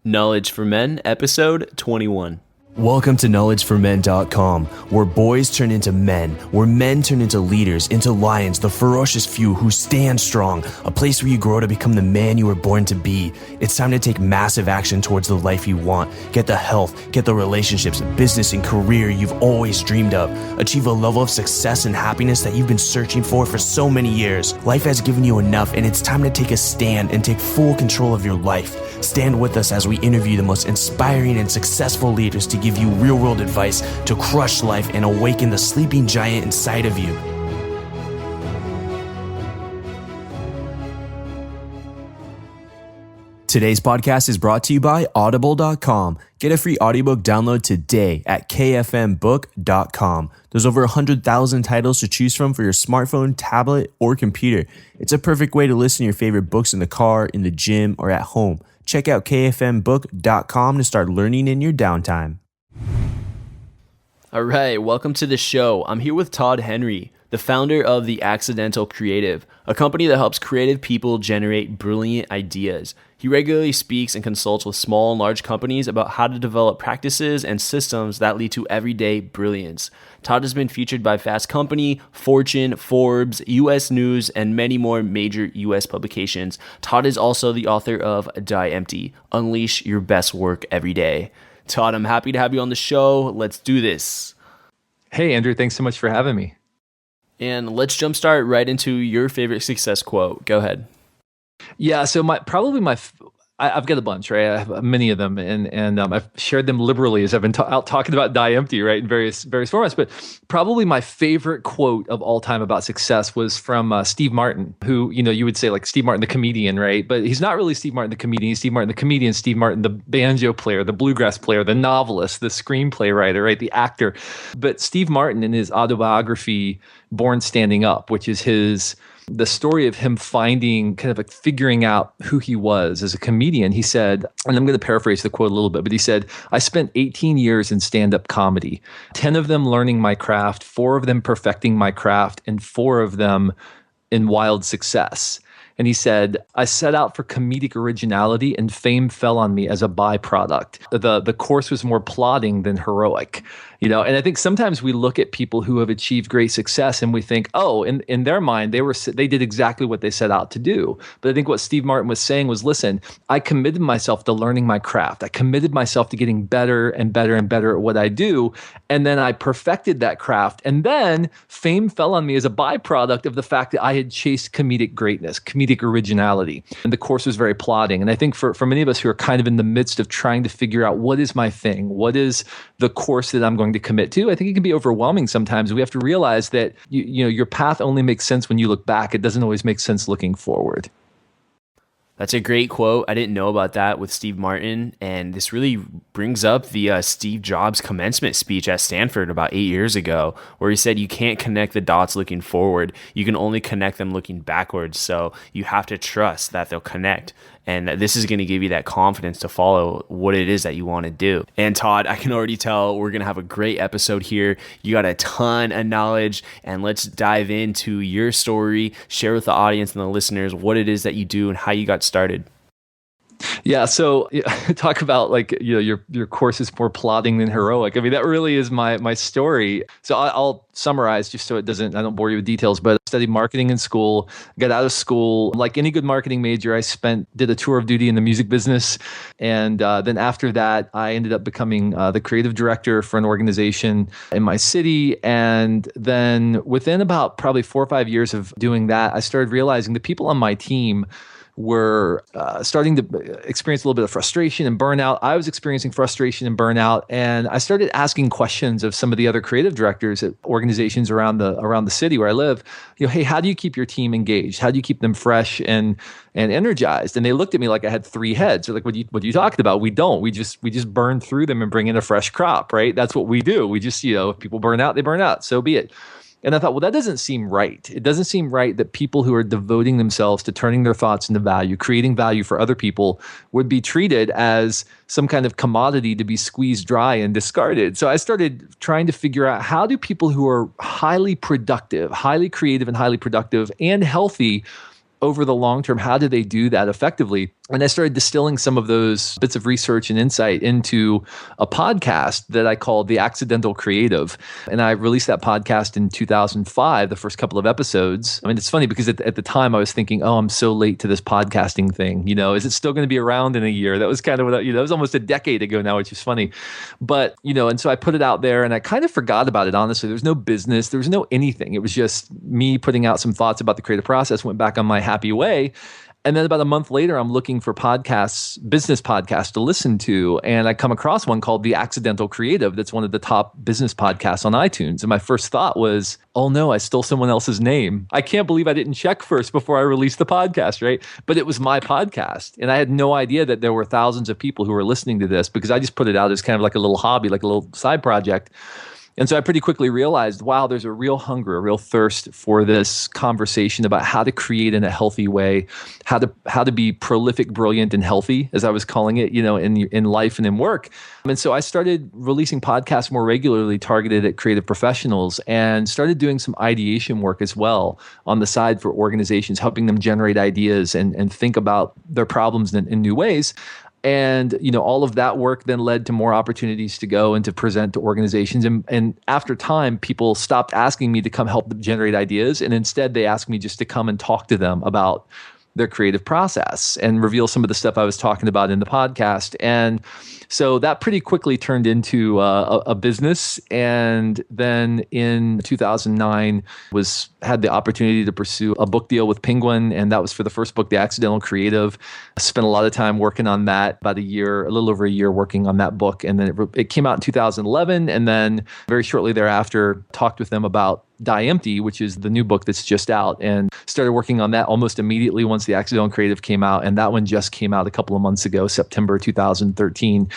Knowledge for Men, episode 21. Welcome to knowledgeformen.com, where boys turn into men, where men turn into leaders, into lions, the ferocious few who stand strong, a place where you grow to become the man you were born to be. It's time to take massive action towards the life you want. Get the health, get the relationships, business, and career you've always dreamed of. Achieve a level of success and happiness that you've been searching for so many years. Life has given you enough, and it's time to take a stand and take full control of your life. Stand with us as we interview the most inspiring and successful leaders to give you real-world advice to crush life and awaken the sleeping giant inside of you. Today's podcast is brought to you by audible.com. Get a free audiobook download today at kfmbook.com. There's over 100,000 titles to choose from for your smartphone, tablet, or computer. It's a perfect way to listen to your favorite books in the car, in the gym, or at home. Check out kfmbook.com to start learning in your downtime. All right, welcome to the show. I'm here with Todd Henry, the founder of The Accidental Creative, a company that helps creative people generate brilliant ideas. He regularly speaks and consults with small and large companies about how to develop practices and systems that lead to everyday brilliance. Todd has been featured by Fast Company, Fortune, Forbes, US News, and many more major US publications. Todd is also the author of Die Empty, Unleash Your Best Work Every Day. Todd, I'm happy to have you on the show. Let's do this. Hey, Andrew, thanks so much for having me. And let's jumpstart right into your favorite success quote. Go ahead. Yeah, so I've got a bunch, right? I have many of them, and I've shared them liberally as I've been out talking about Die Empty, right, in various formats. But probably my favorite quote of all time about success was from Steve Martin, who, you would say like Steve Martin the comedian, right? But he's not really Steve Martin the comedian. He's Steve Martin the comedian, Steve Martin the banjo player, the bluegrass player, the novelist, the screenplay writer, right, the actor. But Steve Martin, in his autobiography, Born Standing Up, which is the story of him finding, kind of like figuring out who he was as a comedian, he said, and I'm going to paraphrase the quote a little bit, but he said, "I spent 18 years in stand-up comedy, 10 of them learning my craft, 4 of them perfecting my craft, and 4 of them in wild success." And he said, "I set out for comedic originality and fame fell on me as a byproduct. The course was more plodding than heroic." And I think sometimes we look at people who have achieved great success and we think, oh, in their mind, they did exactly what they set out to do. But I think what Steve Martin was saying was, listen, I committed myself to learning my craft. I committed myself to getting better and better and better at what I do. And then I perfected that craft. And then fame fell on me as a byproduct of the fact that I had chased comedic greatness, comedic originality. And the course was very plodding. And I think for many of us who are kind of in the midst of trying to figure out what is my thing, what is the course that I'm going to commit to, I think it can be overwhelming sometimes. We have to realize that your path only makes sense when you look back. It doesn't always make sense looking forward. That's a great quote. I didn't know about that with Steve Martin. And this really brings up the Steve Jobs commencement speech at Stanford about 8 years ago, where he said you can't connect the dots looking forward. You can only connect them looking backwards. So you have to trust that they'll connect. And this is going to give you that confidence to follow what it is that you want to do. And Todd, I can already tell we're going to have a great episode here. You got a ton of knowledge, and let's dive into your story. Share with the audience and the listeners what it is that you do and how you got started. Yeah, so talk about your course is more plodding than heroic. I mean, that really is my story. So I'll summarize just so I don't bore you with details, but I studied marketing in school, got out of school. Like any good marketing major, I did a tour of duty in the music business. And then after that, I ended up becoming the creative director for an organization in my city. And then within about probably 4 or 5 years of doing that, I started realizing the people on my team were starting to experience a little bit of frustration and burnout. I was experiencing frustration and burnout, and I started asking questions of some of the other creative directors at organizations around the city where I live. Hey, how do you keep your team engaged? How do you keep them fresh and energized? And they looked at me like I had 3 heads. They're like, what are you talking about? We don't. We just burn through them and bring in a fresh crop, right? That's what we do. We just, if people burn out, they burn out. So be it. And I thought, well, that doesn't seem right. It doesn't seem right that people who are devoting themselves to turning their thoughts into value, creating value for other people, would be treated as some kind of commodity to be squeezed dry and discarded. So I started trying to figure out, how do people who are highly productive, highly creative and highly productive and healthy over the long term, how do they do that effectively? And I started distilling some of those bits of research and insight into a podcast that I called The Accidental Creative. And I released that podcast in 2005, the first couple of episodes. I mean, it's funny because at the time I was thinking, oh, I'm so late to this podcasting thing. Is it still going to be around in a year? That was kind of what, that was almost a decade ago now, which is funny. But, and so I put it out there and I kind of forgot about it, honestly. There was no business, there was no anything. It was just me putting out some thoughts about the creative process, went back on my happy way. And then about a month later, I'm looking for podcasts, business podcasts to listen to. And I come across one called The Accidental Creative. That's one of the top business podcasts on iTunes. And my first thought was, oh no, I stole someone else's name. I can't believe I didn't check first before I released the podcast, right? But it was my podcast. And I had no idea that there were thousands of people who were listening to this because I just put it out as kind of like a little hobby, like a little side project. And so I pretty quickly realized, wow, there's a real hunger, a real thirst for this conversation about how to create in a healthy way, how to be prolific, brilliant, and healthy, as I was calling it, in life and in work. And so I started releasing podcasts more regularly targeted at creative professionals and started doing some ideation work as well on the side for organizations, helping them generate ideas and think about their problems in new ways. And, all of that work then led to more opportunities to go and to present to organizations. And after time, people stopped asking me to come help them generate ideas. And instead, they asked me just to come and talk to them about their creative process and reveal some of the stuff I was talking about in the podcast. And so that pretty quickly turned into a business. And then in 2009 had the opportunity to pursue a book deal with Penguin. And that was for the first book, The Accidental Creative. I spent a lot of time working on that, about a little over a year working on that book. And then it came out in 2011. And then very shortly thereafter, talked with them about Die Empty, which is the new book that's just out, and started working on that almost immediately once The Accidental Creative came out. And that one just came out a couple of months ago, September 2013.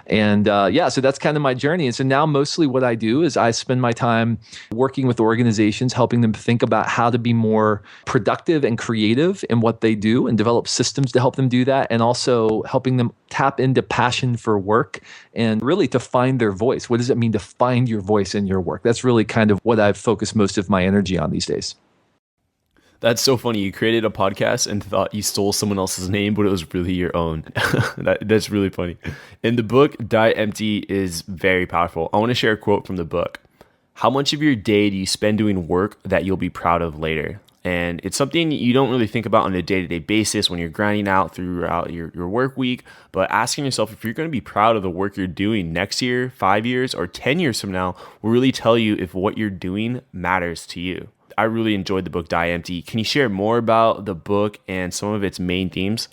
And so that's kind of my journey. And so now mostly what I do is I spend my time working with organizations, helping them think about how to be more productive and creative in what they do and develop systems to help them do that. And also helping them tap into passion for work and really to find their voice. What does it mean to find your voice in your work? That's really kind of what I've focused most of my energy on these days. That's so funny. You created a podcast and thought you stole someone else's name, but it was really your own. That's really funny. And the book, Die Empty, is very powerful. I want to share a quote from the book. How much of your day do you spend doing work that you'll be proud of later? And it's something you don't really think about on a day-to-day basis when you're grinding out throughout your work week, but asking yourself if you're going to be proud of the work you're doing next year, 5 years, or 10 years from now will really tell you if what you're doing matters to you. I really enjoyed the book Die Empty. Can you share more about the book and some of its main themes?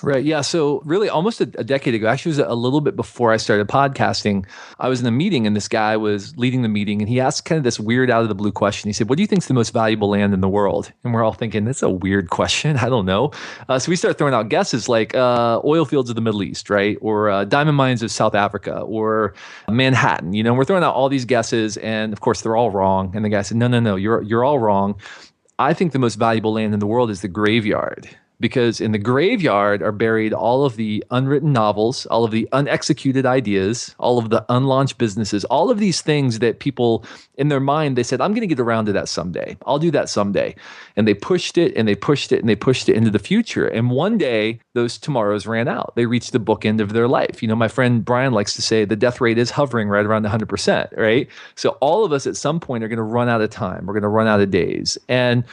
Right. Yeah. So really almost a decade ago, actually it was a little bit before I started podcasting, I was in a meeting and this guy was leading the meeting and he asked kind of this weird out of the blue question. He said, what do you think is the most valuable land in the world? And we're all thinking, that's a weird question. I don't know. So we start throwing out guesses like oil fields of the Middle East, right? Or diamond mines of South Africa or Manhattan. We're throwing out all these guesses and of course they're all wrong. And the guy said, no, you're all wrong. I think the most valuable land in the world is the graveyard. Because in the graveyard are buried all of the unwritten novels, all of the unexecuted ideas, all of the unlaunched businesses, all of these things that people in their mind, they said, I'm going to get around to that someday. I'll do that someday. And they pushed it and they pushed it and they pushed it into the future. And one day those tomorrows ran out. They reached the bookend of their life. My friend Brian likes to say the death rate is hovering right around 100%, right? So all of us at some point are going to run out of time. We're going to run out of days. And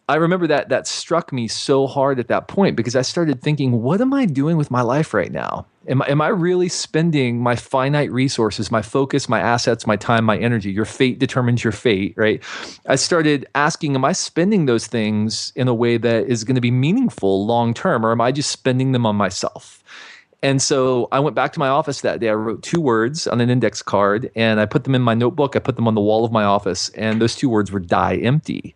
I remember that struck me so hard at that point because I started thinking, what am I doing with my life right now? Am I really spending my finite resources, my focus, my assets, my time, my energy? Your fate determines your fate, right? I started asking, am I spending those things in a way that is going to be meaningful long term, or am I just spending them on myself? And so I went back to my office that day. I wrote 2 words on an index card and I put them in my notebook. I put them on the wall of my office. And those 2 words were Die Empty.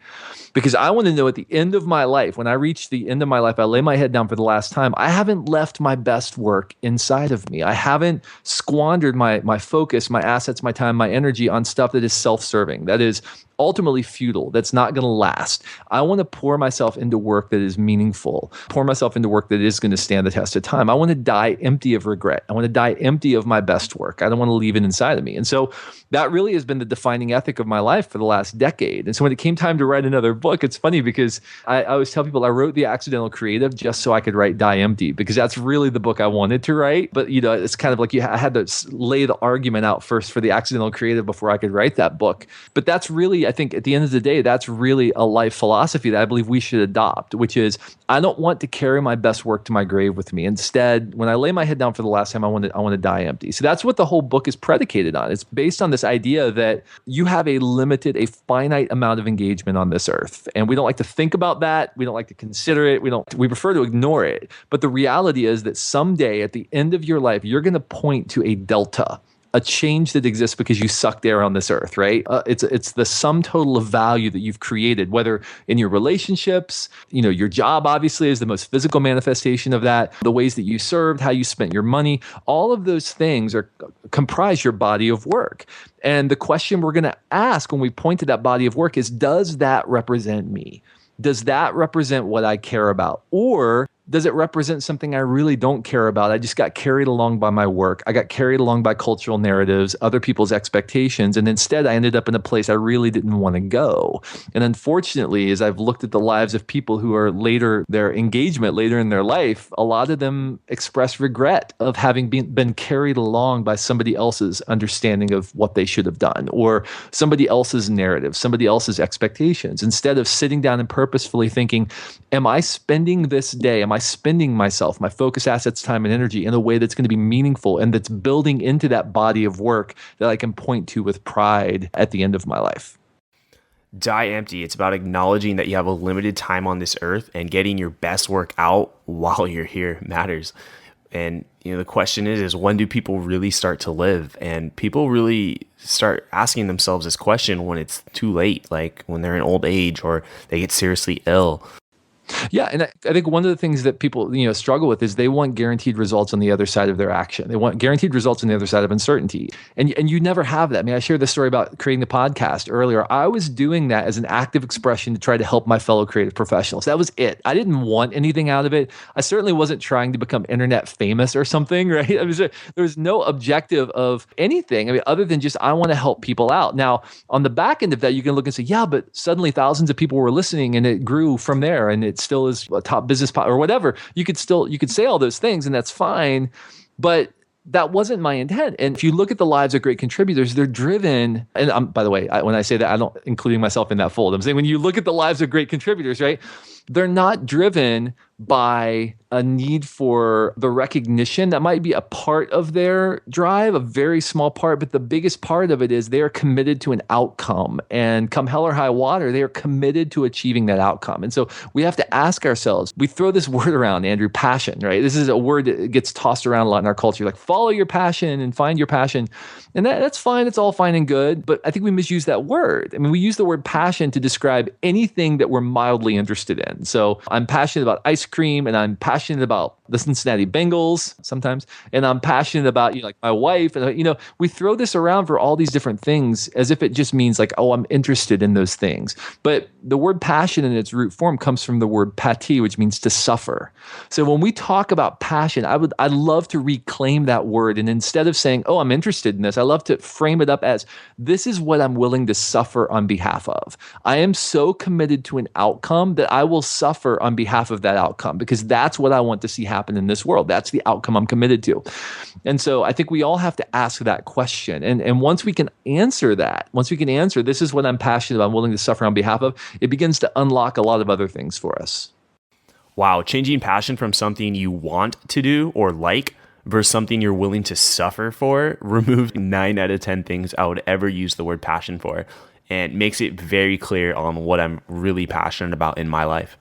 Because I want to know at the end of my life, when I reach the end of my life, I lay my head down for the last time, I haven't left my best work inside of me. I haven't squandered my focus, my assets, my time, my energy on stuff that is self-serving, that is ultimately futile, that's not going to last. I want to pour myself into work that is meaningful, pour myself into work that is going to stand the test of time. I want to die empty of regret. I want to die empty of my best work. I don't want to leave it inside of me. And so that really has been the defining ethic of my life for the last decade. And so when it came time to write another book, it's funny because I always tell people I wrote The Accidental Creative just so I could write Die Empty, because that's really the book I wanted to write. But it's kind of like I had to lay the argument out first for The Accidental Creative before I could write that book. But that's really, I think at the end of the day, that's really a life philosophy that I believe we should adopt, which is I don't want to carry my best work to my grave with me. Instead, when I lay my head down for the last time, I want to die empty. So that's what the whole book is predicated on. It's based on this idea that you have a finite amount of engagement on this earth. And we don't like to think about that. We don't like to consider it. We prefer to ignore it. But the reality is that someday at the end of your life, you're going to point to a delta, a change that exists because you sucked air on this earth, right? It's the sum total of value that you've created, whether in your relationships, your job obviously is the most physical manifestation of that, the ways that you served, how you spent your money, all of those things comprise your body of work. And the question we're going to ask when we point to that body of work is, does that represent me? Does that represent what I care about? Or does it represent something I really don't care about? I just got carried along by my work. I got carried along by cultural narratives, other people's expectations, and instead I ended up in a place I really didn't want to go. And unfortunately, as I've looked at the lives of people who are later in their life, a lot of them express regret of having been carried along by somebody else's understanding of what they should have done, or somebody else's narrative, somebody else's expectations, instead of sitting down and purposefully thinking, am I spending this day, am I spending myself, my focus, assets, time, and energy in a way that's going to be meaningful and that's building into that body of work that I can point to with pride at the end of my life? Die empty. It's about acknowledging that you have a limited time on this earth, and getting your best work out while you're here matters. And the question is when do people really start to live? And people really start asking themselves this question when it's too late, like when they're in old age or they get seriously ill. Yeah, and I think one of the things that people struggle with is they want guaranteed results on the other side of their action. They want guaranteed results on the other side of uncertainty, and you never have that. I mean, I shared this story about creating the podcast earlier. I was doing that as an active expression to try to help my fellow creative professionals. That was it. I didn't want anything out of it. I certainly wasn't trying to become internet famous or something, right? There was no objective of anything. I mean, other than just I want to help people out. Now, on the back end of that, you can look and say, yeah, but suddenly thousands of people were listening, and it grew from there, and it still is a top business or whatever. You could say all those things, and that's fine, but that wasn't my intent. And if you look at the lives of great contributors, they're driven, and by the way, when I say that, I don't including myself in that fold. I'm saying when you look at the lives of great contributors, right, they're not driven by a need for the recognition. That might be a part of their drive, a very small part, but the biggest part of it is they're committed to an outcome. And come hell or high water, they are committed to achieving that outcome. And so we have to ask ourselves, we throw this word around, Andrew, passion, right? This is a word that gets tossed around a lot in our culture, like follow your passion and find your passion. And that's fine. It's all fine and good. But I think we misuse that word. I mean, we use the word passion to describe anything that we're mildly interested in. So I'm passionate about ice cream, and I'm passionate about the Cincinnati Bengals sometimes, and I'm passionate about like my wife, and we throw this around for all these different things as if it just means like, oh, I'm interested in those things. But the word passion in its root form comes from the word pati, which means to suffer. So when we talk about passion, I'd love to reclaim that word, and instead of saying, oh, I'm interested in this, I love to frame it up as this is what I'm willing to suffer on behalf of. I am so committed to an outcome that I will suffer on behalf of that outcome, because that's what I want to see happen in this world. That's the outcome I'm committed to. And so I think we all have to ask that question. And once we can answer that, this is what I'm passionate about, I'm willing to suffer on behalf of, it begins to unlock a lot of other things for us. Wow, changing passion from something you want to do or like versus something you're willing to suffer for removes 9 out of 10 things I would ever use the word passion for, and makes it very clear on what I'm really passionate about in my life.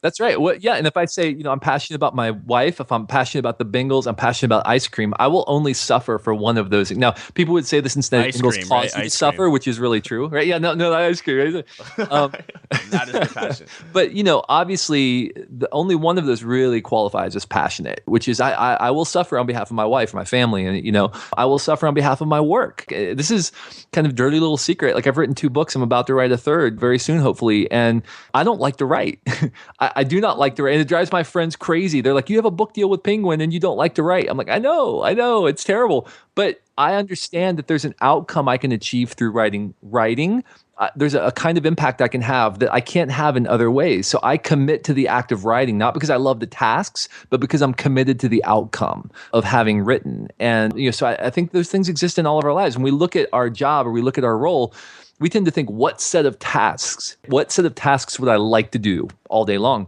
That's right. Well, yeah. And if I say, I'm passionate about my wife, if I'm passionate about the Bengals, I'm passionate about ice cream, I will only suffer for one of those. Now, people would say this instead of Ice Bengals cream, right? cause you to Ice cream. suffer, which is really true, right? Yeah, no, no, not ice cream. Right? That is the passion. But obviously, the only one of those really qualifies as passionate, which is I will suffer on behalf of my wife, my family, and I will suffer on behalf of my work. This is kind of dirty little secret. Like I've written 2 books, I'm about to write a third very soon, hopefully, and I don't like to write. I do not like to write, and it drives my friends crazy. They're like, "You have a book deal with Penguin, and you don't like to write." I'm like, I know, it's terrible, but I understand that there's an outcome I can achieve through writing. There's a kind of impact I can have that I can't have in other ways. So I commit to the act of writing, not because I love the tasks, but because I'm committed to the outcome of having written. And so I think those things exist in all of our lives. When we look at our job or we look at our role, we tend to think, what set of tasks would I like to do all day long?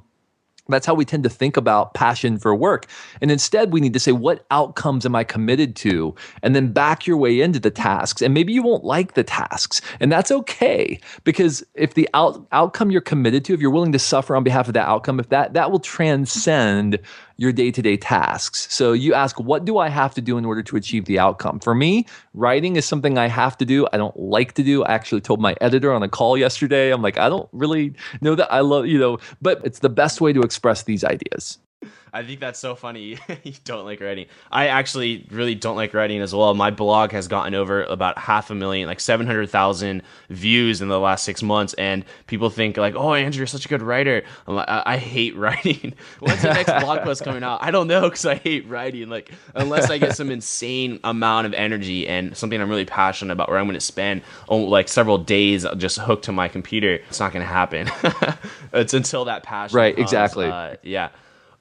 That's how we tend to think about passion for work. And instead, we need to say, what outcomes am I committed to? And then back your way into the tasks. And maybe you won't like the tasks. And that's okay. Because if the outcome you're committed to, if you're willing to suffer on behalf of that outcome, if that will transcend your day-to-day tasks. So you ask, what do I have to do in order to achieve the outcome? For me, writing is something I have to do. I don't like to do. I actually told my editor on a call yesterday, I'm like, I don't really know that I love, but it's the best way to express these ideas. I think that's so funny. You don't like writing. I actually really don't like writing as well. My blog has gotten over about 500,000, like 700,000 views in the last 6 months. And people think like, oh, Andrew, you're such a good writer. I'm like, I hate writing. When's the next blog post coming out? I don't know, because I hate writing. Like, unless I get some insane amount of energy and something I'm really passionate about, where I'm going to spend like several days just hooked to my computer, it's not going to happen. It's until that passion Right, comes. exactly. Yeah.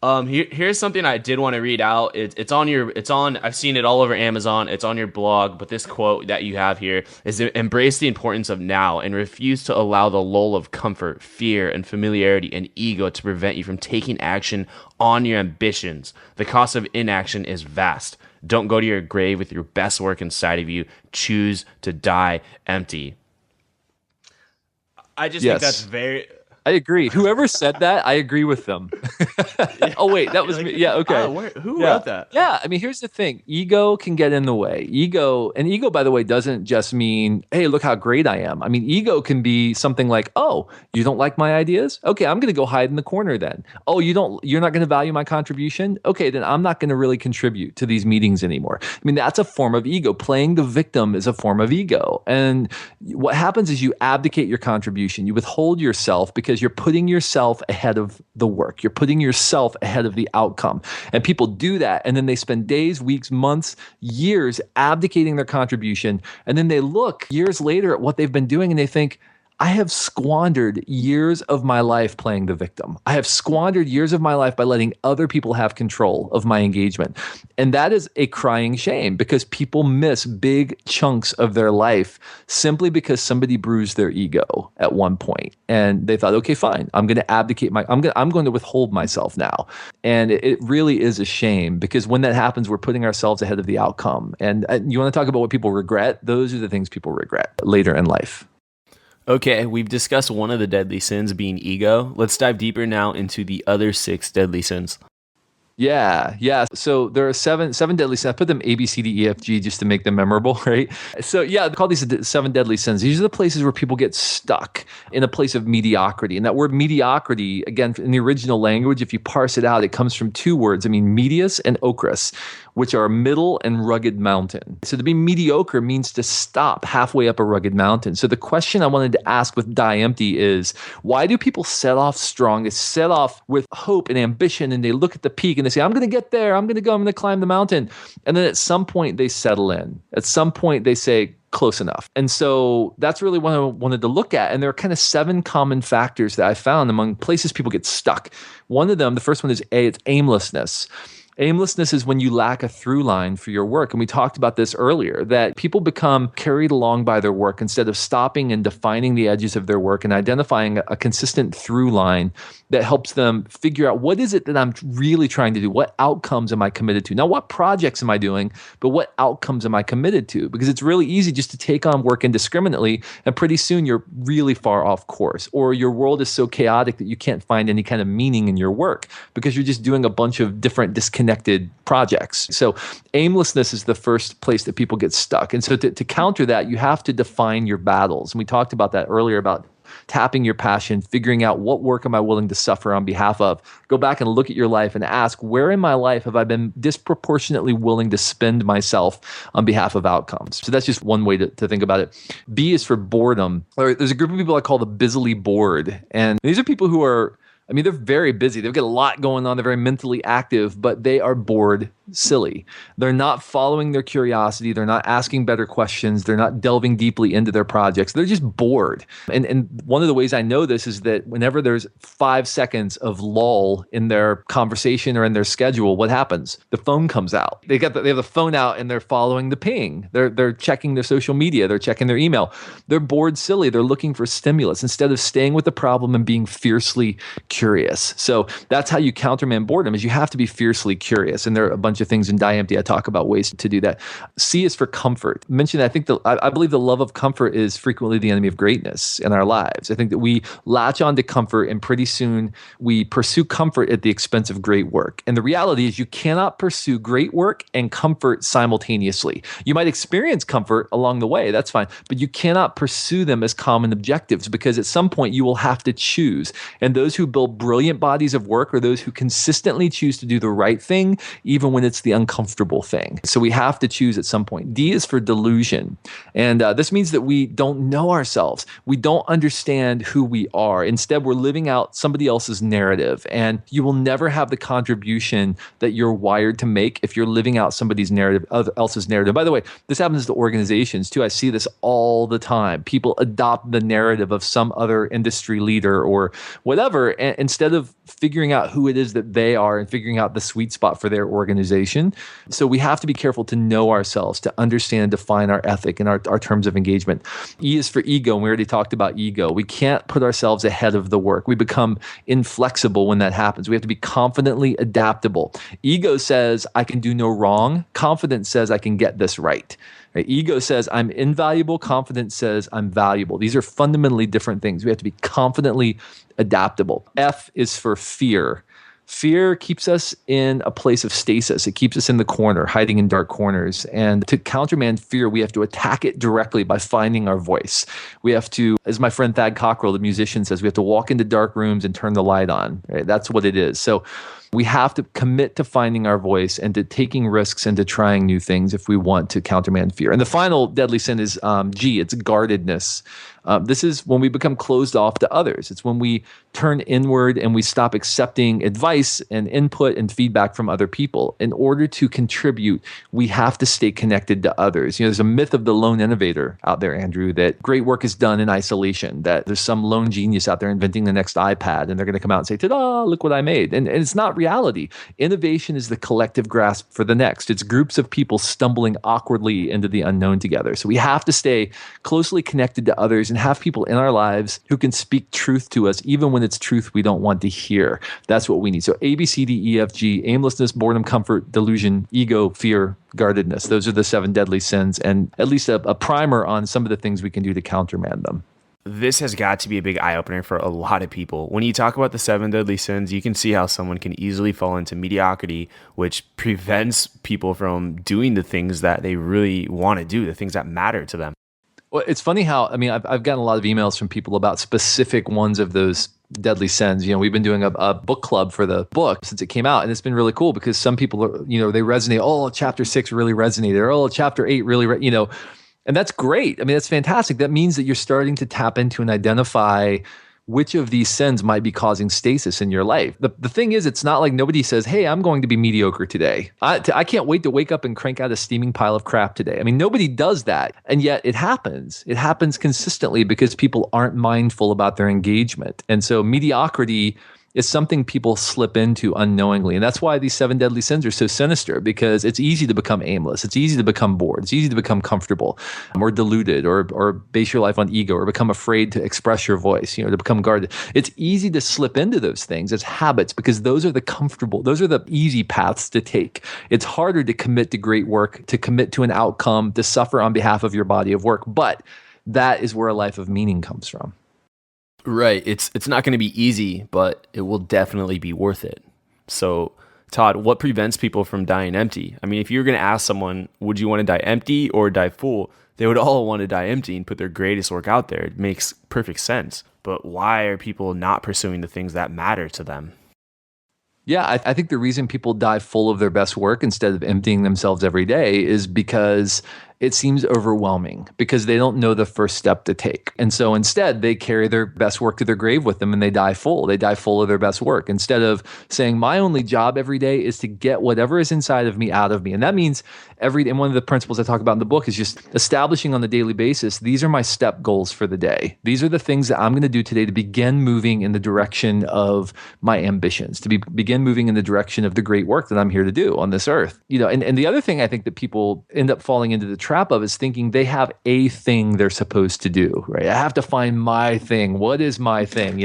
Here's something I did want to read out. I've seen it all over Amazon. It's on your blog, but this quote that you have here is, embrace the importance of now and refuse to allow the lull of comfort, fear, and familiarity and ego to prevent you from taking action on your ambitions. The cost of inaction is vast. Don't go to your grave with your best work inside of you. Choose to die empty. I just think that's very... I agree. Whoever said that, I agree with them. Oh, wait, that was me. Yeah, okay. Who wrote that? Yeah, I mean, here's the thing. Ego can get in the way. Ego, by the way, doesn't just mean, hey, look how great I am. I mean, ego can be something like, oh, you don't like my ideas? Okay, I'm going to go hide in the corner then. Oh, you're not going to value my contribution? Okay, then I'm not going to really contribute to these meetings anymore. I mean, that's a form of ego. Playing the victim is a form of ego. And what happens is you abdicate your contribution. You withhold yourself because you're putting yourself ahead of the work. You're putting yourself ahead of the outcome. And people do that, and then they spend days, weeks, months, years abdicating their contribution. And then they look years later at what they've been doing and they think, I have squandered years of my life playing the victim. I have squandered years of my life by letting other people have control of my engagement. And that is a crying shame, because people miss big chunks of their life simply because somebody bruised their ego at one point. And they thought, okay, fine, I'm going to abdicate I'm going to withhold myself now. And it really is a shame, because when that happens, we're putting ourselves ahead of the outcome. And you want to talk about what people regret? Those are the things people regret later in life. Okay, we've discussed one of the deadly sins being ego. Let's dive deeper now into the other 6 deadly sins. Yeah. So there are seven deadly sins. I put them A, B, C, D, E, F, G just to make them memorable, right? So yeah, I call these 7 deadly sins. These are the places where people get stuck in a place of mediocrity. And that word mediocrity, again, in the original language, if you parse it out, it comes from 2 words. I mean, medius and ocris, which are middle and rugged mountain. So to be mediocre means to stop halfway up a rugged mountain. So the question I wanted to ask with Die Empty is, why do people set off strong? They set off with hope and ambition, and they look at the peak and they say, I'm going to get there. I'm going to climb the mountain. And then at some point they settle in. At some point they say, close enough. And so that's really what I wanted to look at. And there are kind of 7 common factors that I found among places people get stuck. One of them, the first one is it's aimlessness. Aimlessness is when you lack a through line for your work. And we talked about this earlier, that people become carried along by their work instead of stopping and defining the edges of their work and identifying a consistent through line that helps them figure out what is it that I'm really trying to do? What outcomes am I committed to? Not what projects am I doing, but what outcomes am I committed to? Because it's really easy just to take on work indiscriminately, and pretty soon you're really far off course, or your world is so chaotic that you can't find any kind of meaning in your work because you're just doing a bunch of different disconnected projects. So aimlessness is the first place that people get stuck. And so to counter that, you have to define your battles. And we talked about that earlier, about tapping your passion, figuring out what work am I willing to suffer on behalf of. Go back and look at your life and ask, where in my life have I been disproportionately willing to spend myself on behalf of outcomes? So that's just one way to think about it. B is for boredom. There's a group of people I call the busily bored. And these are people who are, they're very busy. They've got a lot going on. They're very mentally active, but they are bored silly. They're not following their curiosity. They're not asking better questions. They're not delving deeply into their projects. They're just bored. And one of the ways I know this is that whenever there's 5 seconds of lull in their conversation or in their schedule, what happens? The phone comes out. They have the phone out and they're following the ping. They're checking their social media. They're checking their email. They're bored silly. They're looking for stimulus instead of staying with the problem and being fiercely curious. So that's how you countermand boredom, is you have to be fiercely curious. And there are a bunch of things in Die Empty I talk about ways to do that. C is for comfort. Mention, I believe the love of comfort is frequently the enemy of greatness in our lives. I think that we latch on to comfort, and pretty soon we pursue comfort at the expense of great work. And the reality is you cannot pursue great work and comfort simultaneously. You might experience comfort along the way, that's fine, but you cannot pursue them as common objectives, because at some point you will have to choose. And those who build brilliant bodies of work are those who consistently choose to do the right thing, even when it's the uncomfortable thing. So we have to choose at some point. D is for delusion. And this means that we don't know ourselves. We don't understand who we are. Instead, we're living out somebody else's narrative. And you will never have the contribution that you're wired to make if you're living out somebody's narrative, else's narrative. By the way, this happens to organizations too. I see this all the time. People adopt the narrative of some other industry leader or whatever, and instead of figuring out who it is that they are and figuring out the sweet spot for their organization. So we have to be careful to know ourselves, to understand and define our ethic and our terms of engagement. E is for ego, and we already talked about ego. We can't put ourselves ahead of the work. We become inflexible when that happens. We have to be confidently adaptable. Ego says, I can do no wrong. Confidence says, I can get this right. Ego says, I'm invaluable. Confidence says, I'm valuable. These are fundamentally different things. We have to be confidently adaptable. F is for fear. Fear keeps us in a place of stasis. It keeps us in the corner, hiding in dark corners. And to countermand fear, we have to attack it directly by finding our voice. We have to, as my friend Thad Cockrell, the musician, says, we have to walk into dark rooms and turn the light on. Right? That's what it is. So we have to commit to finding our voice and to taking risks and to trying new things if we want to countermand fear. And the final deadly sin is G, it's guardedness. This is when we become closed off to others. It's when we turn inward and we stop accepting advice and input and feedback from other people. In order to contribute, we have to stay connected to others. There's a myth of the lone innovator out there, Andrew, that great work is done in isolation, that there's some lone genius out there inventing the next iPad, and they're going to come out and say, ta-da, look what I made. And it's not reality. Innovation is the collective grasp for the next. It's groups of people stumbling awkwardly into the unknown together. So we have to stay closely connected to others and have people in our lives who can speak truth to us, even when it's truth we don't want to hear. That's what we need. So A, B, C, D, E, F, G, aimlessness, boredom, comfort, delusion, ego, fear, guardedness. Those are the 7 deadly sins, and at least a primer on some of the things we can do to countermand them. This has got to be a big eye-opener for a lot of people. When you talk about the 7 deadly sins, you can see how someone can easily fall into mediocrity, which prevents people from doing the things that they really want to do, the things that matter to them. Well, it's funny how, I've gotten a lot of emails from people about specific ones of those deadly sins. We've been doing a book club for the book since it came out, and it's been really cool because some people are, they resonate. Oh, chapter 6 really resonated. Or, oh, chapter 8 really, and that's great. That's fantastic. That means that you're starting to tap into and identify which of these sins might be causing stasis in your life. The thing is, it's not like nobody says, hey, I'm going to be mediocre today. I can't wait to wake up and crank out a steaming pile of crap today. Nobody does that. And yet it happens. It happens consistently because people aren't mindful about their engagement. And so mediocrity It's something people slip into unknowingly. And that's why these seven deadly sins are so sinister, because it's easy to become aimless. It's easy to become bored. It's easy to become comfortable or deluded or base your life on ego or become afraid to express your voice, to become guarded. It's easy to slip into those things as habits because those are the easy paths to take. It's harder to commit to great work, to commit to an outcome, to suffer on behalf of your body of work. But that is where a life of meaning comes from. Right. It's not going to be easy, but it will definitely be worth it. So, Todd, what prevents people from dying empty? I mean, if you were going to ask someone, would you want to die empty or die full? They would all want to die empty and put their greatest work out there. It makes perfect sense. But why are people not pursuing the things that matter to them? Yeah, I think the reason people die full of their best work instead of emptying themselves every day is because it seems overwhelming, because they don't know the first step to take. And so instead, they carry their best work to their grave with them and they die full. They die full of their best work instead of saying, my only job every day is to get whatever is inside of me out of me. And that means and one of the principles I talk about in the book is just establishing on the daily basis, these are my step goals for the day. These are the things that I'm going to do today to begin moving in the direction of my ambitions, to begin moving in the direction of the great work that I'm here to do on this earth. And the other thing I think that people end up falling into the trap of is thinking they have a thing they're supposed to do, right? I have to find my thing. What is my thing?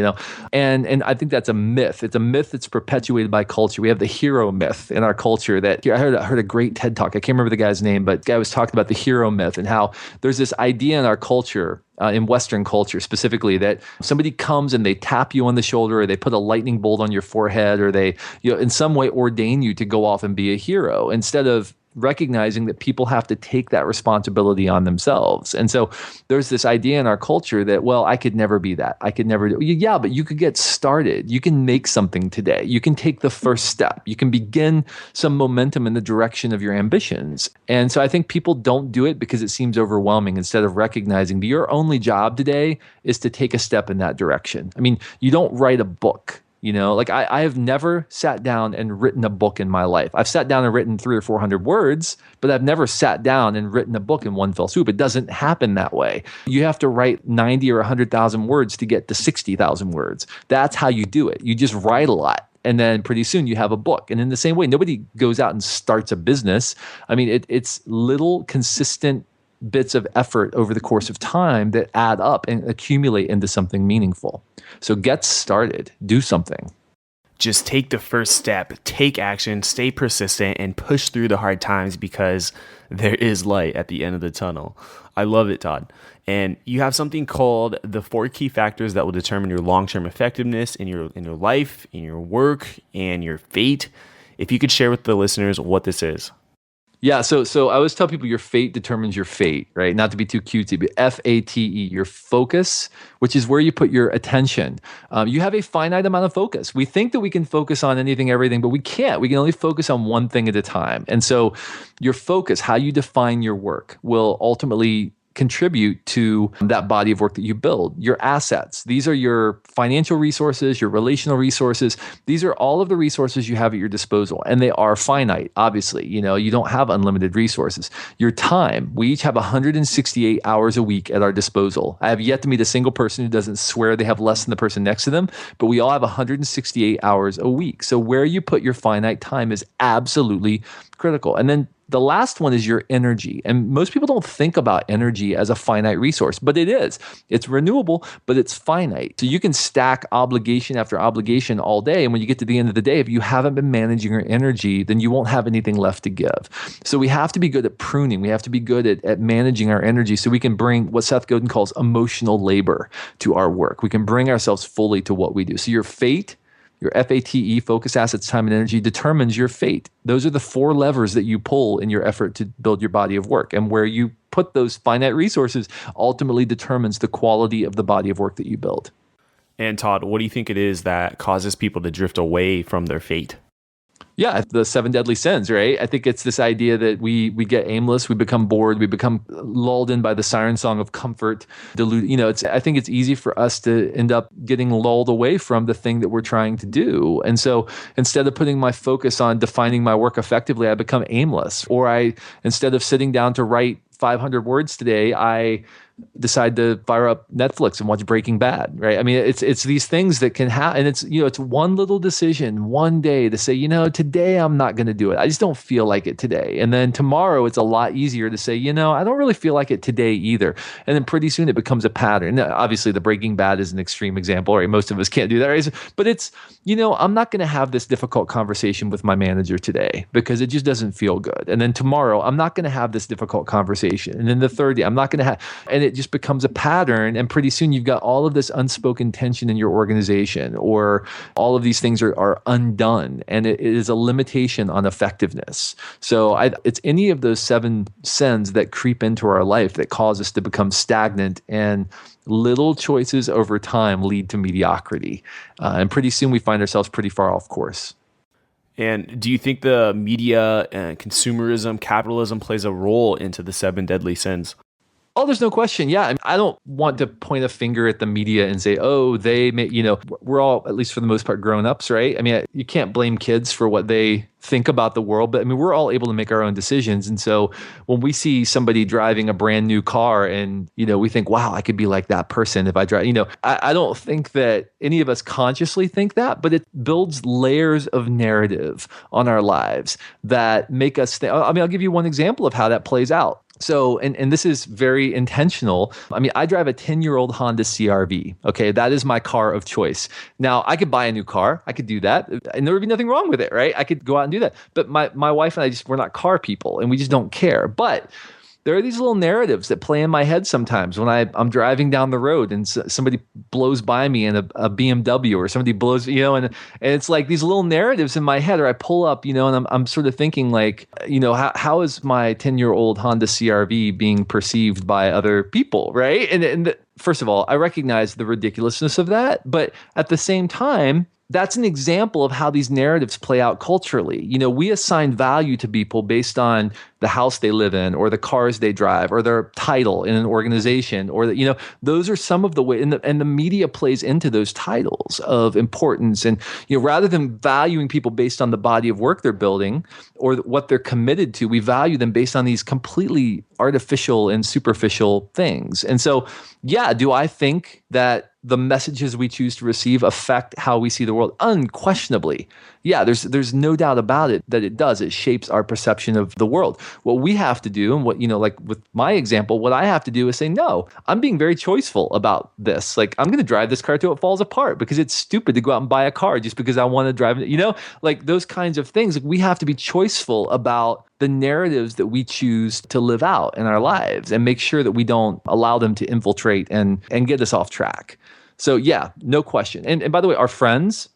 And I think that's a myth. It's a myth that's perpetuated by culture. We have the hero myth in our culture that I heard a great TED talk. I can't remember the guy's name, but the guy was talking about the hero myth and how there's this idea in our culture, in Western culture specifically, that somebody comes and they tap you on the shoulder or they put a lightning bolt on your forehead or they, in some way ordain you to go off and be a hero instead of recognizing that people have to take that responsibility on themselves. And so there's this idea in our culture that, well, I could never be that. I could never do. Yeah, but you could get started. You can make something today. You can take the first step. You can begin some momentum in the direction of your ambitions. And so I think people don't do it because it seems overwhelming instead of recognizing that your only job today is to take a step in that direction. I mean, you don't write a book. I have never sat down and written a book in my life. I've sat down and written 300 or 400 words, but I've never sat down and written a book in one fell swoop. It doesn't happen that way. You have to write 90 or 100,000 words to get to 60,000 words. That's how you do it. You just write a lot. And then pretty soon you have a book. And in the same way, nobody goes out and starts a business. I mean, it's little consistent bits of effort over the course of time that add up and accumulate into something meaningful. So get started, do something. Just take the first step, take action, stay persistent, and push through the hard times because there is light at the end of the tunnel. I love it, Todd. And you have something called the 4 key factors that will determine your long-term effectiveness in your life, in your work, and your fate. If you could share with the listeners what this is. Yeah, so I always tell people your fate determines your fate, right? Not to be too cutesy, but FATE, your focus, which is where you put your attention. You have a finite amount of focus. We think that we can focus on anything, everything, but we can't. We can only focus on one thing at a time. And so your focus, how you define your work, will ultimately contribute to that body of work that you build. Your assets, these are your financial resources, your relational resources. These are all of the resources you have at your disposal, and they are finite. Obviously, you don't have unlimited resources. Your time, we each have 168 hours a week at our disposal. I have yet to meet a single person who doesn't swear they have less than the person next to them, but we all have 168 hours a week. So where you put your finite time is absolutely critical. And then the last one is your energy. And most people don't think about energy as a finite resource, but it is. It's renewable, but it's finite. So you can stack obligation after obligation all day. And when you get to the end of the day, if you haven't been managing your energy, then you won't have anything left to give. So we have to be good at pruning. We have to be good at managing our energy so we can bring what Seth Godin calls emotional labor to our work. We can bring ourselves fully to what we do. So your fate, your FATE, focus, assets, time, and energy, determines your fate. Those are the 4 levers that you pull in your effort to build your body of work. And where you put those finite resources ultimately determines the quality of the body of work that you build. And Todd, what do you think it is that causes people to drift away from their fate? Yeah, the 7 deadly sins, right? I think it's this idea that we get aimless, we become bored, we become lulled in by the siren song of comfort, deluded. I think it's easy for us to end up getting lulled away from the thing that we're trying to do. And so instead of putting my focus on defining my work effectively, I become aimless. Or instead of sitting down to write 500 words today, I decide to fire up Netflix and watch Breaking Bad, right? I mean, it's these things that can happen, and it's one little decision one day to say, today I'm not going to do it. I just don't feel like it today. And then tomorrow it's a lot easier to say, I don't really feel like it today either. And then pretty soon it becomes a pattern. Now, obviously, the Breaking Bad is an extreme example, right? Most of us can't do that, right? But it's, I'm not going to have this difficult conversation with my manager today because it just doesn't feel good. And then tomorrow I'm not going to have this difficult conversation. And then the third day I'm not going to have, and it just becomes a pattern. And pretty soon you've got all of this unspoken tension in your organization, or all of these things are undone. And it is a limitation on effectiveness. So it's any of those 7 sins that creep into our life that cause us to become stagnant, and little choices over time lead to mediocrity. And pretty soon we find ourselves pretty far off course. And do you think the media and consumerism, capitalism plays a role into the 7 deadly sins? Oh, there's no question. Yeah. I mean, I don't want to point a finger at the media and say, oh, they may, we're all, at least for the most part, grown-ups, right? I mean, you can't blame kids for what they think about the world, but I mean, we're all able to make our own decisions. And so when we see somebody driving a brand new car and, we think, wow, I could be like that person if I drive, I don't think that any of us consciously think that, but it builds layers of narrative on our lives that make us think. I mean, I'll give you one example of how that plays out. So, and this is very intentional. I mean, I drive a 10-year-old Honda CR-V. Okay, that is my car of choice. Now, I could buy a new car. I could do that, and there would be nothing wrong with it, right? I could go out and do that. But my wife and I we're not car people, and we just don't care. But there are these little narratives that play in my head sometimes when I'm driving down the road and somebody blows by me in a BMW, or somebody blows, and it's like these little narratives in my head, or I pull up, and I'm sort of thinking like, how is my 10-year-old Honda CR-V being perceived by other people, right? And first of all, I recognize the ridiculousness of that, but at the same time, that's an example of how these narratives play out culturally. We assign value to people based on the house they live in, or the cars they drive, or their title in an organization, or those are some of the way, and the media plays into those titles of importance. And rather than valuing people based on the body of work they're building or what they're committed to, we value them based on these completely artificial and superficial things. And so, yeah, do I think that the messages we choose to receive affect how we see the world? Unquestionably. Yeah, there's no doubt about it that it does. It shapes our perception of the world. What we have to do, and what, like with my example, what I have to do is say, no, I'm being very choiceful about this. Like, I'm going to drive this car till it falls apart, because it's stupid to go out and buy a car just because I want to drive it. Like those kinds of things. Like, we have to be choiceful about the narratives that we choose to live out in our lives, and make sure that we don't allow them to infiltrate and get us off track. So yeah, no question. And by the way, our friends,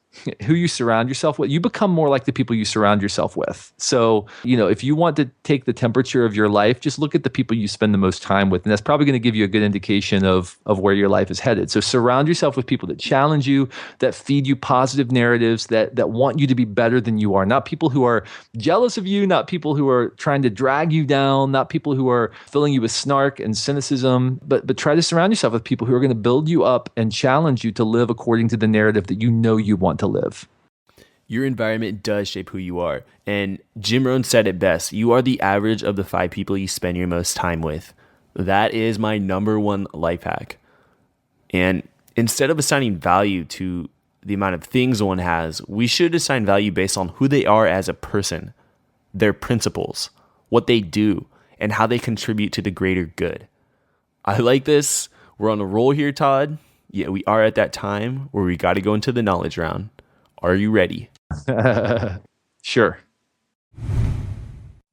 who you surround yourself with, you become more like the people you surround yourself with. So, if you want to take the temperature of your life, just look at the people you spend the most time with. And that's probably going to give you a good indication of where your life is headed. So surround yourself with people that challenge you, that feed you positive narratives, that want you to be better than you are. Not people who are jealous of you, not people who are trying to drag you down, not people who are filling you with snark and cynicism, but try to surround yourself with people who are going to build you up and challenge you to live according to the narrative that you want to live. Your environment does shape who you are. And Jim Rohn said it best: you are the average of the 5 people you spend your most time with. That is my number one life hack. And instead of assigning value to the amount of things one has, we should assign value based on who they are as a person, their principles, what they do, and how they contribute to the greater good. I like this. We're on a roll here, Todd. Yeah, we are at that time where we got to go into the knowledge round. Are you ready? Sure.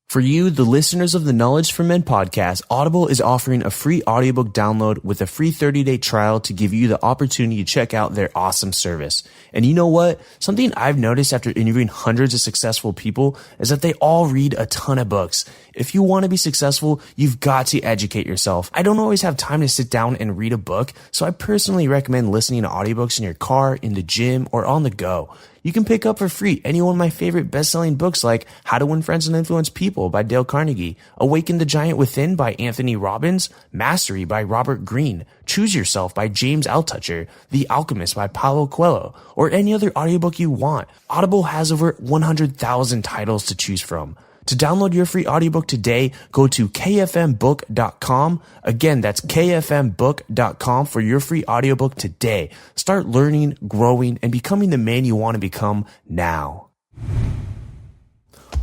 For you, the listeners of the Knowledge for Men podcast, Audible is offering a free audiobook download with a free 30-day trial to give you the opportunity to check out their awesome service. And you know what? Something I've noticed after interviewing hundreds of successful people is that they all read a ton of books. If you want to be successful, you've got to educate yourself. I don't always have time to sit down and read a book, so I personally recommend listening to audiobooks in your car, in the gym, or on the go. You can pick up for free any one of my favorite best-selling books like How to Win Friends and Influence People by Dale Carnegie, Awaken the Giant Within by Anthony Robbins, Mastery by Robert Greene, Choose Yourself by James Altucher, The Alchemist by Paulo Coelho, or any other audiobook you want. Audible has over 100,000 titles to choose from. To download your free audiobook today, go to kfmbook.com. Again, that's kfmbook.com for your free audiobook today. Start learning, growing, and becoming the man you want to become now.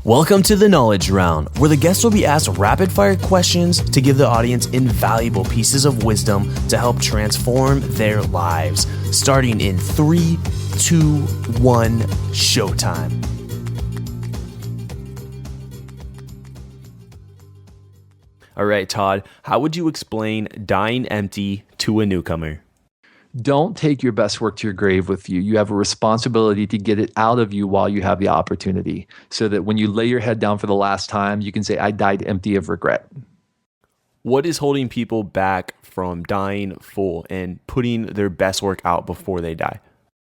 Welcome to the Knowledge Round, where the guests will be asked rapid-fire questions to give the audience invaluable pieces of wisdom to help transform their lives. Starting in 3, 2, 1, showtime. All right, Todd, how would you explain dying empty to a newcomer? Don't take your best work to your grave with you. You have a responsibility to get it out of you while you have the opportunity, so that when you lay your head down for the last time, you can say, I died empty of regret. What is holding people back from dying full and putting their best work out before they die?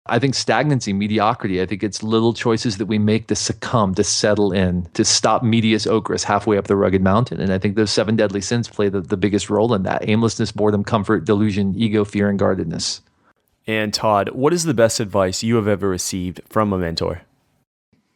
I think stagnancy, mediocrity. I think it's little choices that we make to succumb, to settle in, to stop medias ocris halfway up the rugged mountain. And I think those 7 deadly sins play the biggest role in that: aimlessness, boredom, comfort, delusion, ego, fear, and guardedness. And Todd, what is the best advice you have ever received from a mentor?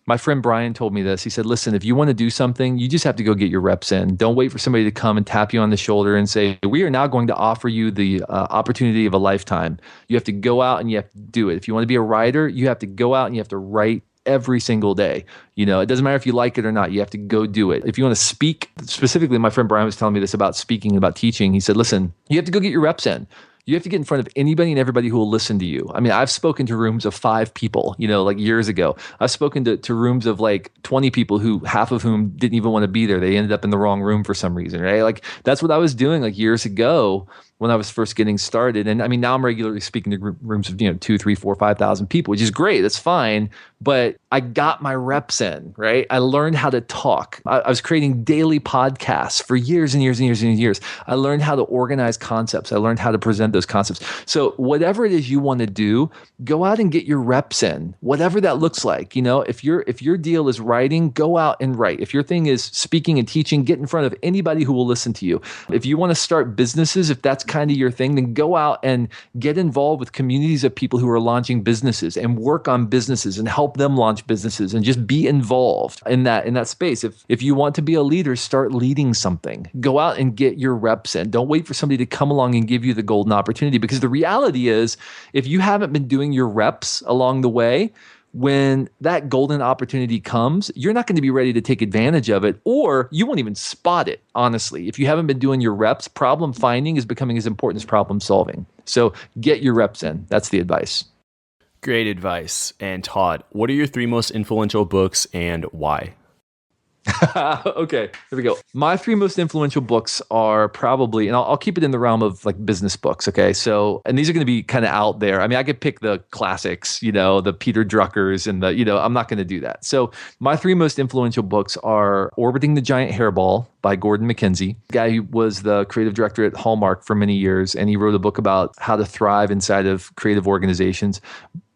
My friend Brian told me this. He said, listen, if you want to do something, you just have to go get your reps in. Don't wait for somebody to come and tap you on the shoulder and say, we are now going to offer you the opportunity of a lifetime. You have to go out and you have to do it. If you want to be a writer, you have to go out and you have to write every single day. You know, it doesn't matter if you like it or not. You have to go do it. If you want to speak, specifically, my friend Brian was telling me this about speaking, about teaching. He said, listen, you have to go get your reps in. You have to get in front of anybody and everybody who will listen to you. I mean, I've spoken to rooms of 5 people, like years ago. I've spoken to rooms of like 20 people who half of whom didn't even want to be there. They ended up in the wrong room for some reason, right? Like that's what I was doing like years ago when I was first getting started. And I mean, now I'm regularly speaking to rooms of, 2, 3, 4, 5,000 people, which is great. That's fine. But I got my reps in, right? I learned how to talk. I was creating daily podcasts for years and years and years and years. I learned how to organize concepts. I learned how to present those concepts. So whatever it is you want to do, go out and get your reps in, whatever that looks like. If your deal is writing, go out and write. If your thing is speaking and teaching, get in front of anybody who will listen to you. If you want to start businesses, if that's kind of your thing, then go out and get involved with communities of people who are launching businesses and work on businesses and help them launch businesses and just be involved in that space. If you want to be a leader, start leading something. Go out and get your reps in. Don't wait for somebody to come along and give you the golden opportunity, because the reality is, if you haven't been doing your reps along the way, when that golden opportunity comes, you're not going to be ready to take advantage of it, or you won't even spot it, honestly. If you haven't been doing your reps, problem finding is becoming as important as problem solving. So get your reps in. That's the advice. Great advice. And Todd, what are your 3 most influential books and why? Okay, here we go. My 3 most influential books are probably, and I'll keep it in the realm of like business books. Okay, so, and these are going to be kind of out there. I mean, I could pick the classics, the Peter Druckers and I'm not going to do that. So my 3 most influential books are Orbiting the Giant Hairball by Gordon MacKenzie, guy who was the creative director at Hallmark for many years, and he wrote a book about how to thrive inside of creative organizations.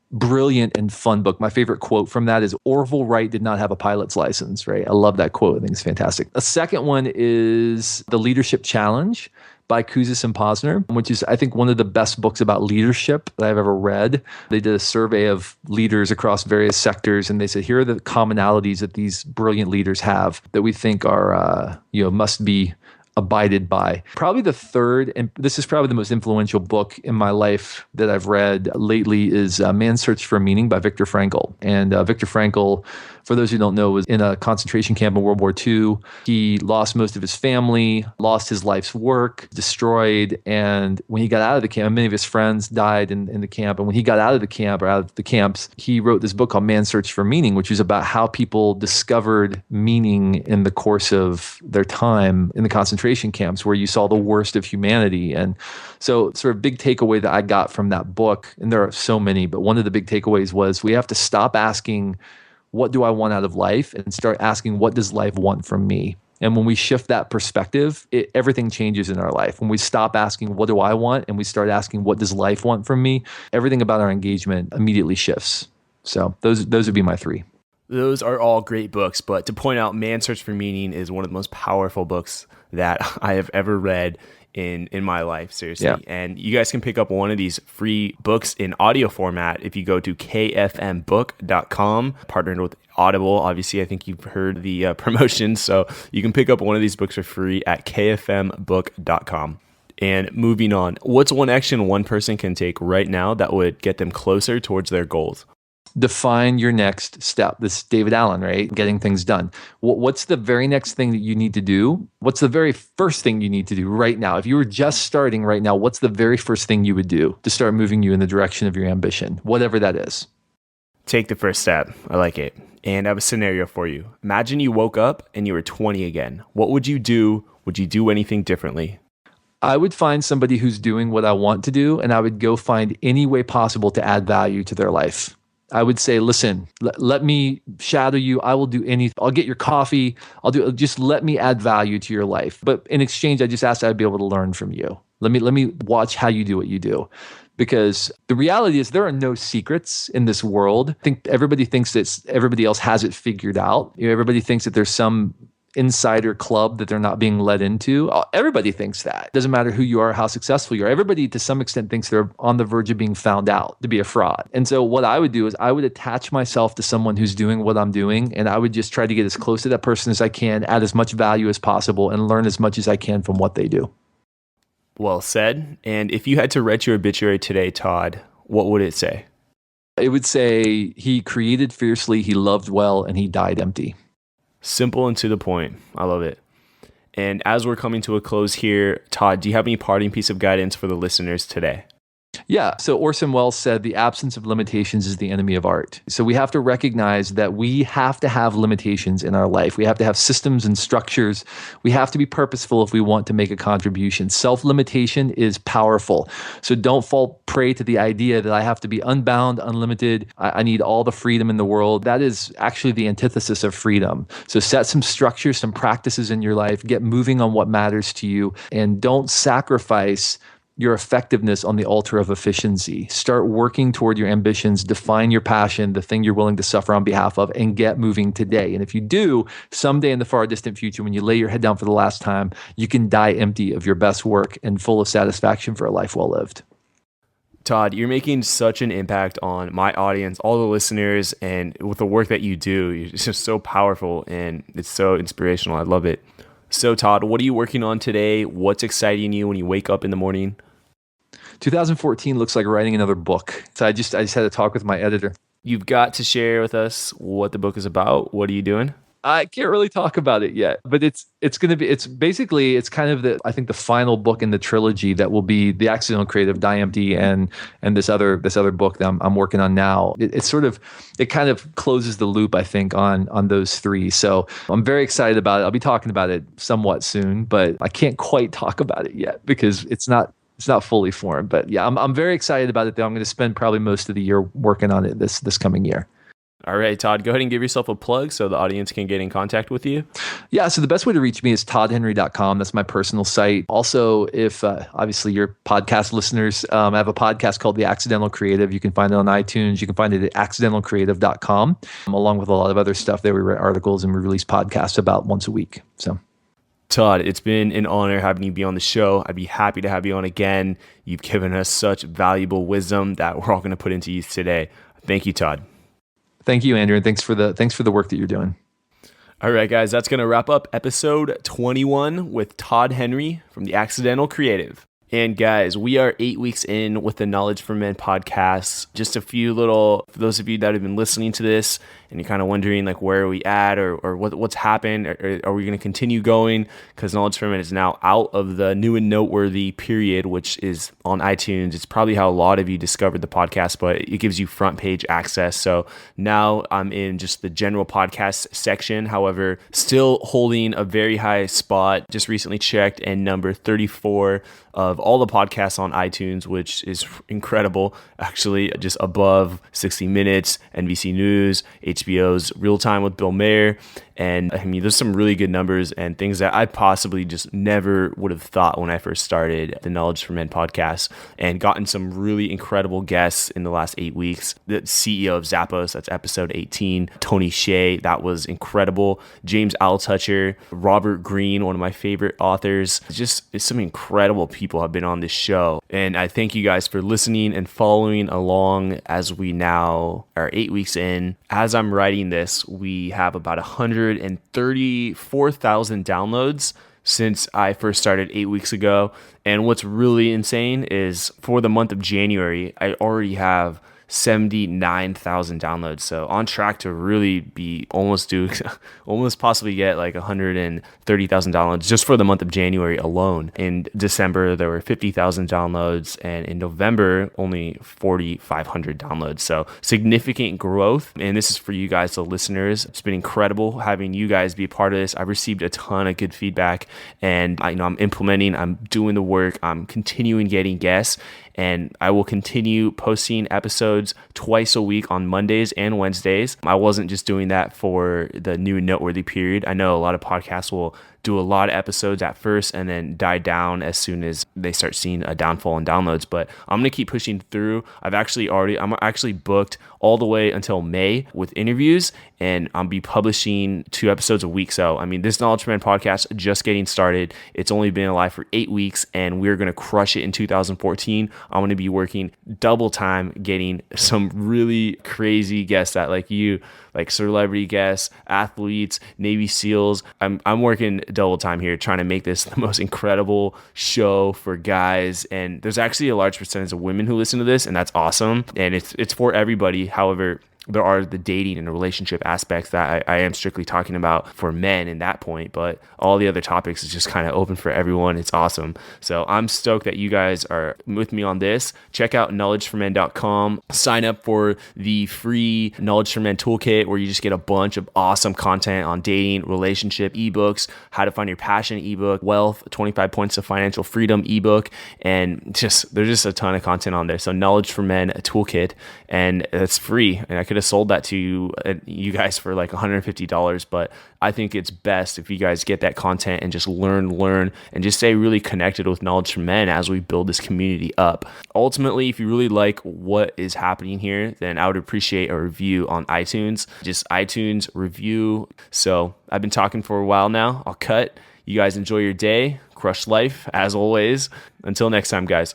Brilliant and fun book. My favorite quote from that is, Orville Wright did not have a pilot's license, right? I love that quote. I think it's fantastic. A second one is The Leadership Challenge by Kouzes and Posner, which is, I think, one of the best books about leadership that I've ever read. They did a survey of leaders across various sectors, and they said, here are the commonalities that these brilliant leaders have that we think are, must be abided by. Probably the third, and this is probably the most influential book in my life that I've read lately, is Man's Search for Meaning by Viktor Frankl. And Viktor Frankl, for those who don't know, was in a concentration camp in World War II. He lost most of his family, lost his life's work, destroyed. And when he got out of the camp, many of his friends died in the camp. And when he got out of the camp, or out of the camps, he wrote this book called Man's Search for Meaning, which is about how people discovered meaning in the course of their time in the concentration camps, where you saw the worst of humanity. And so sort of big takeaway that I got from that book, and there are so many, but one of the big takeaways was we have to stop asking, what do I want out of life, and start asking, what does life want from me? And when we shift that perspective, everything changes in our life. When we stop asking, what do I want? And we start asking, what does life want from me? Everything about our engagement immediately shifts. So those would be my 3. Those are all great books, but to point out, Man's Search for Meaning is one of the most powerful books that I have ever read in my life, seriously. Yeah. And you guys can pick up one of these free books in audio format if you go to kfmbook.com, partnered with Audible. Obviously, I think you've heard the promotion, so you can pick up one of these books for free at kfmbook.com. And moving on, what's one action one person can take right now that would get them closer towards their goals? Define your next step. This is David Allen, right? Getting things done. What's the very next thing that you need to do? What's the very first thing you need to do right now? If you were just starting right now, what's the very first thing you would do to start moving you in the direction of your ambition, whatever that is? Take the first step. I like it. And I have a scenario for you. Imagine you woke up and you were 20 again. What would you do? Would you do anything differently? I would find somebody who's doing what I want to do, and I would go find any way possible to add value to their life. I would say, listen, let me shadow you. I will do anything. I'll get your coffee. Just let me add value to your life. But in exchange, I just asked I'd be able to learn from you. Let me watch how you do what you do. Because the reality is there are no secrets in this world. I think everybody thinks that everybody else has it figured out. Everybody thinks that there's some insider club that they're not being let into. Everybody thinks that. It doesn't matter who you are, how successful you are. Everybody to some extent thinks they're on the verge of being found out to be a fraud. And so what I would do is I would attach myself to someone who's doing what I'm doing, and I would just try to get as close to that person as I can, add as much value as possible, and learn as much as I can from what they do. Well said. And if you had to write your obituary today, Todd, what would it say? It would say he created fiercely, he loved well, and he died empty. Simple and to the point. I love it. And as we're coming to a close here, Todd, do you have any parting piece of guidance for the listeners today? Yeah. So Orson Welles said the absence of limitations is the enemy of art. So we have to recognize that we have to have limitations in our life. We have to have systems and structures. We have to be purposeful if we want to make a contribution. Self-limitation is powerful. So don't fall prey to the idea that I have to be unbound, unlimited. I need all the freedom in the world. That is actually the antithesis of freedom. So set some structures, some practices in your life, get moving on what matters to you, and don't sacrifice your effectiveness on the altar of efficiency. Start working toward your ambitions, define your passion, the thing you're willing to suffer on behalf of, and get moving today. And if you do, someday in the far distant future, when you lay your head down for the last time, you can die empty of your best work and full of satisfaction for a life well lived. Todd, you're making such an impact on my audience, all the listeners, and with the work that you do, it's just so powerful and it's so inspirational. I love it. So Todd, what are you working on today? What's exciting you when you wake up in the morning? 2014 looks like writing another book. So I just had a talk with my editor. You've got to share with us what the book is about. What are you doing? I can't really talk about it yet, but it's kind of the final book in the trilogy that will be The Accidental Creative, Die Empty, and this other book that I'm working on now. It kind of closes the loop, I think, on those three. So I'm very excited about it. I'll be talking about it somewhat soon, but I can't quite talk about it yet because it's not fully formed. But yeah, I'm very excited about it though. I'm going to spend probably most of the year working on it this coming year. All right, Todd, go ahead and give yourself a plug so the audience can get in contact with you. Yeah, so the best way to reach me is toddhenry.com. That's my personal site. Also, if obviously your podcast listeners, I have a podcast called The Accidental Creative. You can find it on iTunes. You can find it at accidentalcreative.com, along with a lot of other stuff that we write articles and we release podcasts about once a week. So, Todd, it's been an honor having you be on the show. I'd be happy to have you on again. You've given us such valuable wisdom that we're all going to put into use today. Thank you, Todd. Thank you, Andrew, and thanks for the work that you're doing. All right, guys, that's going to wrap up episode 21 with Todd Henry from The Accidental Creative. And guys, we are 8 weeks in with the Knowledge for Men podcast. Just a few for those of you that have been listening to this and you're kind of wondering like where are we at or what's happened? Are we going to continue going? Because Knowledge for Men is now out of the new and noteworthy period, which is on iTunes. It's probably how a lot of you discovered the podcast, but it gives you front page access. So now I'm in just the general podcast section. However, still holding a very high spot. Just recently checked and number 34 of of all the podcasts on iTunes, which is incredible. Actually, just above 60 Minutes, NBC News, HBO's Real Time with Bill Maher. And I mean, there's some really good numbers and things that I possibly just never would have thought when I first started the Knowledge for Men podcast, and gotten some really incredible guests in the last 8 weeks. The CEO of Zappos, that's episode 18, Tony Hsieh, that was incredible. James Altucher, Robert Greene, one of my favorite authors. It's some incredible people have been on this show. And I thank you guys for listening and following along as we now are 8 weeks in. As I'm writing this, we have about 134,000 downloads since I first started 8 weeks ago. And what's really insane is for the month of January, I already have 79,000 downloads. So on track to really be almost possibly get like 130,000 downloads just for the month of January alone. In December, there were 50,000 downloads, and in November, only 4,500 downloads. So significant growth. And this is for you guys, the listeners. It's been incredible having you guys be a part of this. I've received a ton of good feedback, and I'm implementing, I'm doing the work, I'm continuing getting guests. And I will continue posting episodes twice a week on Mondays and Wednesdays. I wasn't just doing that for the new noteworthy period. I know a lot of podcasts will do a lot of episodes at first and then die down as soon as they start seeing a downfall in downloads. But I'm going to keep pushing through. I'm actually booked all the way until May with interviews, and I'll be publishing 2 episodes a week. So, I mean, this Knowledge for Men podcast just getting started. It's only been alive for 8 weeks, and we're going to crush it in 2014. I'm going to be working double time, getting some really crazy guests that like celebrity guests, athletes, Navy SEALs. I'm working double time here trying to make this the most incredible show for guys. And there's actually a large percentage of women who listen to this, and that's awesome. And it's for everybody. However, there are the dating and relationship aspects that I am strictly talking about for men in that point, but all the other topics is just kind of open for everyone. It's awesome. So I'm stoked that you guys are with me on this. Check out knowledgeformen.com. Sign up for the free Knowledge for Men toolkit, where you just get a bunch of awesome content on dating, relationship, ebooks, how to find your passion ebook, wealth, 25 points to financial freedom ebook, and there's just a ton of content on there. So Knowledge for Men toolkit, and it's free. And I could have sold that to you guys for like $150, but I think it's best if you guys get that content and just learn, and just stay really connected with Knowledge for Men as we build this community up. Ultimately, if you really like what is happening here, then I would appreciate a review on iTunes. Just iTunes review. So I've been talking for a while now. I'll cut. You guys enjoy your day. Crush life, as always. Until next time, guys.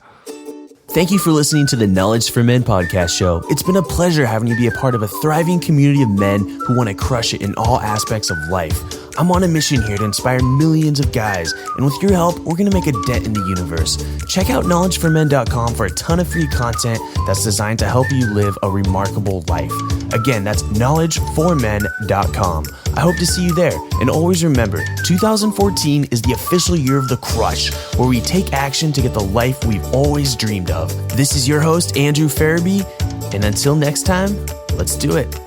Thank you for listening to the Knowledge for Men podcast show. It's been a pleasure having you be a part of a thriving community of men who want to crush it in all aspects of life. I'm on a mission here to inspire millions of guys, and with your help, we're going to make a dent in the universe. Check out knowledgeformen.com for a ton of free content that's designed to help you live a remarkable life. Again, that's knowledgeformen.com. I hope to see you there. And always remember, 2014 is the official year of the crush, where we take action to get the life we've always dreamed of. This is your host, Andrew Farabee, and until next time, let's do it.